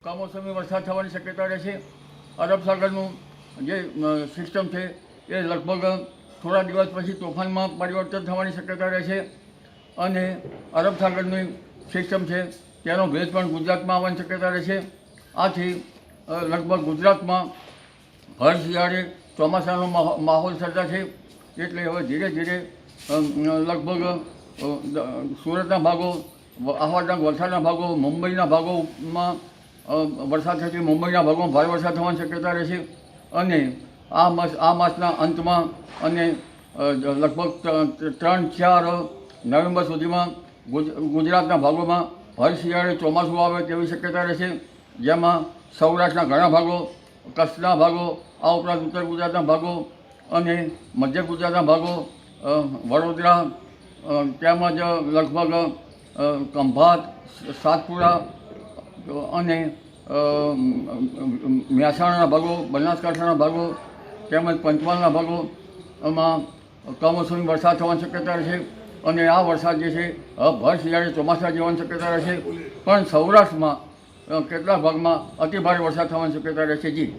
કમોસમી વરસાદ થવાની શક્યતા રહેશે. અરબ સાગરનું જે સિસ્ટમ છે એ લગભગ થોડા દિવસ પછી તોફાનમાં પરિવર્તન થવાની શક્યતા રહેશે અને અરબ સાગરની સિસ્ટમ છે તેનો ભેજ પણ ગુજરાતમાં આવવાની શક્યતા રહેશે. આથી લગભગ ગુજરાતમાં હર શિયાળે ચોમાસાનો માહોલ સર્જાશે. એટલે હવે ધીરે ધીરે લગભગ સુરતના ભાગો, આહવાના વલસાડના ભાગો, મુંબઈના ભાગોમાં વરસાદ થશે. મુંબઈના ભાગોમાં ભારે વરસાદ થવાની શક્યતા રહેશે અને આ માસના અંતમાં અને લગભગ 3-4 નવેમ્બર સુધીમાં ગુજરાતના ભાગોમાં હર શિયાળે ચોમાસું આવે તેવી શક્યતા રહેશે, જેમાં સૌરાષ્ટ્રના ઘણા ભાગો, કચ્છના ભાગો, આ ઉપરાંત ઉત્તર ગુજરાતના ભાગો અને મધ્ય ગુજરાતના ભાગો, વડોદરા તેમજ લગભગ ખંભાત, સાતપુરા અને મહેસાણાના ભાગો, બનાસકાંઠાના ભાગો તેમજ પંચમહાલના ભાગોમાં કમોસમી વરસાદ થવાની શક્યતા રહેશે અને આ વરસાદ જે છે ભર શિયાળે ચોમાસા જેવાની શક્યતા રહેશે. પણ સૌરાષ્ટ્રમાં કેટલાક ભાગમાં અતિભારે વરસાદ થવાની શક્યતા રહેશે. જી.